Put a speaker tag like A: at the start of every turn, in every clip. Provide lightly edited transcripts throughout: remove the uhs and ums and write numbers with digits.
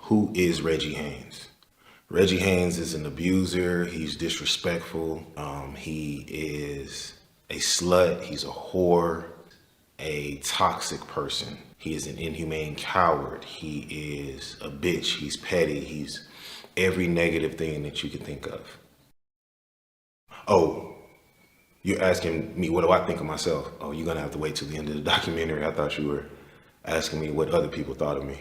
A: Who is Reggie Haynes? Reggie Haynes is an abuser. He's disrespectful. He is a slut. He's a whore, a toxic person. He is an inhumane coward. He is a bitch. He's petty. He's every negative thing that you can think of. Oh, you're asking me what do I think of myself? Oh, you're gonna have to wait till the end of the documentary. I thought you were asking me what other people thought of me.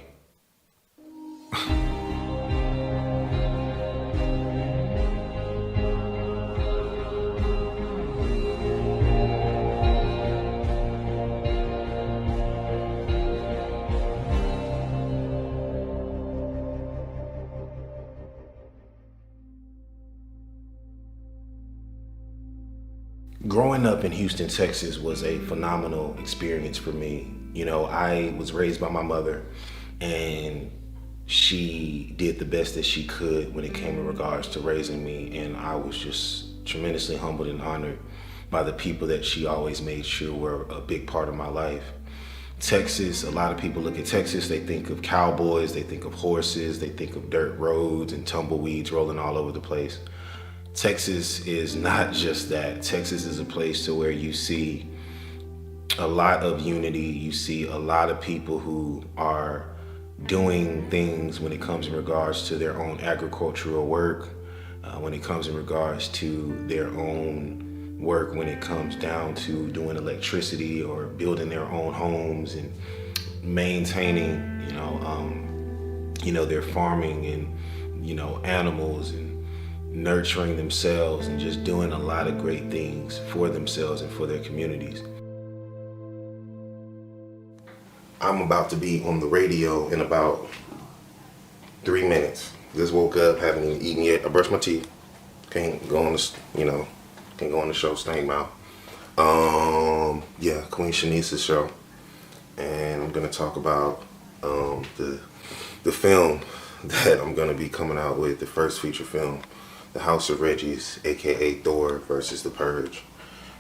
A: Growing up in Houston, Texas was a phenomenal experience for me. You know, I was raised by my mother, and she did the best that she could when it came in regards to raising me, and I was just tremendously humbled and honored by the people that she always made sure were a big part of my life. Texas, a lot of people look at Texas, they think of cowboys, they think of horses, they think of dirt roads and tumbleweeds rolling all over the place. Texas is not just that. Texas is a place to where you see a lot of unity. You see a lot of people who are doing things when it comes in regards to their own agricultural work, when it comes in regards to their own work, when it comes down to doing electricity or building their own homes and maintaining, their farming and, animals and nurturing themselves and just doing a lot of great things for themselves and for their communities. I'm about to be on the radio in about 3 minutes. Just woke up, haven't even eaten yet. I brushed my teeth. Can't go on the show, stank mouth. Queen Shanice's show. And I'm gonna talk about the film that I'm gonna be coming out with, the first feature film, The House of Reggie's, aka Thor versus the Purge.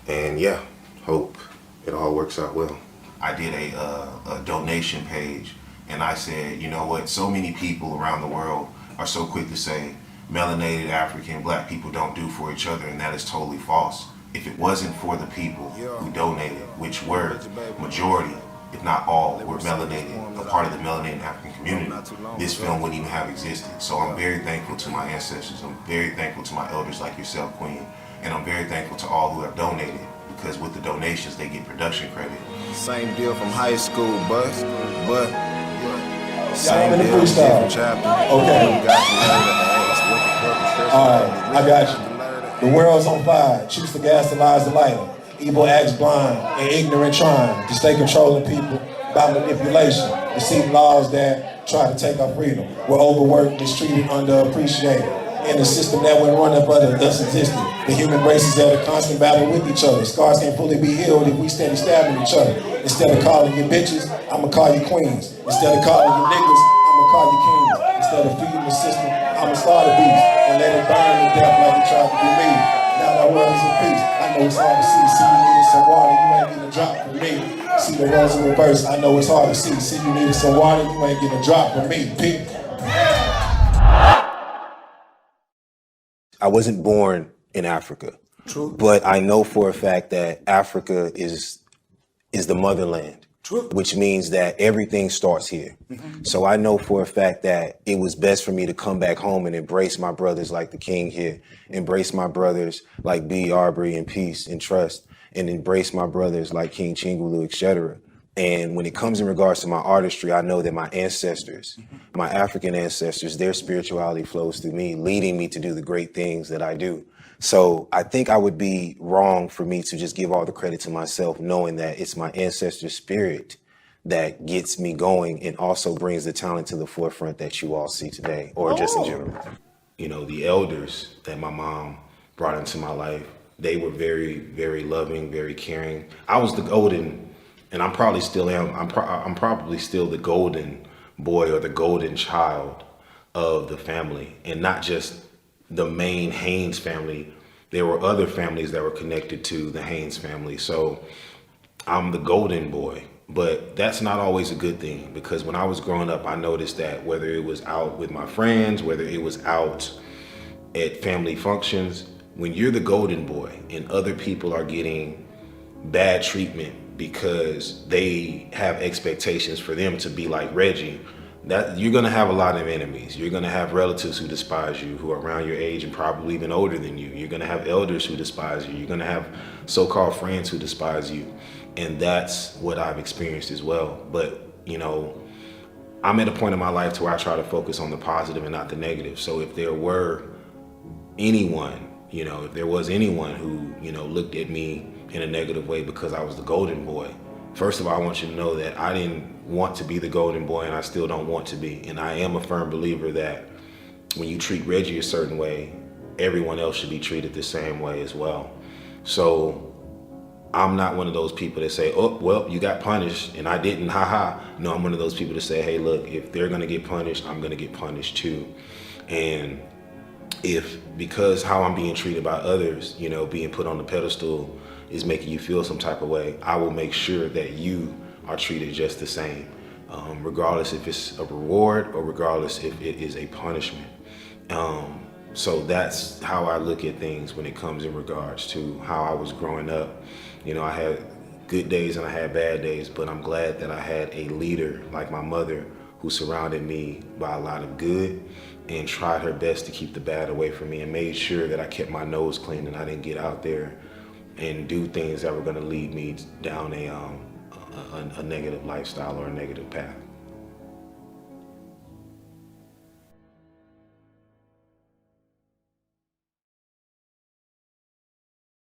A: And yeah, hope it all works out well. I did a donation page, and I said, you know what, so many people around the world are so quick to say melanated African black people don't do for each other, and that is totally false. If it wasn't for the people who donated, which were majority, if not all, were melanated, a part of the melanated African community, this film wouldn't even have existed. So I'm very thankful to my ancestors. I'm very thankful to my elders like yourself, Queen. And I'm very thankful to all who have donated, because with the donations, they get production credit.
B: Same deal from high school, but same deal from different chapter.
C: Okay. Alright, I got you. The world's on fire. Choose the gas that lies the lighter. Evil acts blind and ignorant trying to stay controlling people by manipulation. Deceive laws that try to take our freedom. We're overworked, mistreated, underappreciated. In a system that went running but thus existed. The human race is at a constant battle with each other. Scars can't fully be healed if we steady stabbing each other. Instead of calling you bitches, I'ma call you queens. Instead of calling you niggas, I'ma call you kings. Instead of feeding the system, I'ma start a beast and let it burn to death like it tried to do me. Now that world is in peace. I know it's hard to see. See, you needed some water, you ain't getting a drop from me. See the roles in reverse, I know it's hard to see. See, you needed some water, you ain't getting a drop from me. Pete.
A: I wasn't born in Africa.
C: True.
A: But I know for a fact that Africa is the motherland.
C: True.
A: Which means that everything starts here. Mm-hmm. So I know for a fact that it was best for me to come back home and embrace my brothers like the King here, embrace my brothers like B. Arbery and Peace and Trust, and embrace my brothers like King Chingulu, etc. And when it comes in regards to my artistry, I know that my ancestors, my African ancestors, their spirituality flows through me, leading me to do the great things that I do. So I think I would be wrong for me to just give all the credit to myself, knowing that it's my ancestor spirit that gets me going and also brings the talent to the forefront that you all see today, or just in general. You know, the elders that my mom brought into my life, they were very, very loving, very caring. I was the golden, and I probably still am, I'm probably still the golden boy or the golden child of the family, and not just the main Haynes family. There were other families that were connected to the Haynes family. So I'm the golden boy, But that's not always a good thing, because when I was growing up, I noticed that whether it was out with my friends, whether it was out at family functions, when you're the golden boy and other people are getting bad treatment because they have expectations for them to be like Reggie, that you're gonna have a lot of enemies. You're gonna have relatives who despise you, who are around your age and probably even older than you. You're gonna have elders who despise you. You're gonna have so-called friends who despise you. And that's what I've experienced as well. But, you know, I'm at a point in my life to where I try to focus on the positive and not the negative. So if there were anyone, you know, if there was anyone who, you know, looked at me in a negative way because I was the golden boy, first of all, I want you to know that I didn't want to be the golden boy, and I still don't want to be. And I am a firm believer that when you treat Reggie a certain way, everyone else should be treated the same way as well. So I'm not one of those people that say, oh, well, you got punished and I didn't, haha. No, I'm one of those people that say, hey, look, if they're gonna get punished, I'm gonna get punished too. And if, because how I'm being treated by others, you know, being put on the pedestal is making you feel some type of way, I will make sure that you are treated just the same, regardless if it's a reward or regardless if it is a punishment. So that's how I look at things when it comes in regards to how I was growing up. You know, I had good days and I had bad days, but I'm glad that I had a leader like my mother who surrounded me by a lot of good and tried her best to keep the bad away from me and made sure that I kept my nose clean and I didn't get out there and do things that were going to lead me down a negative lifestyle or a negative path.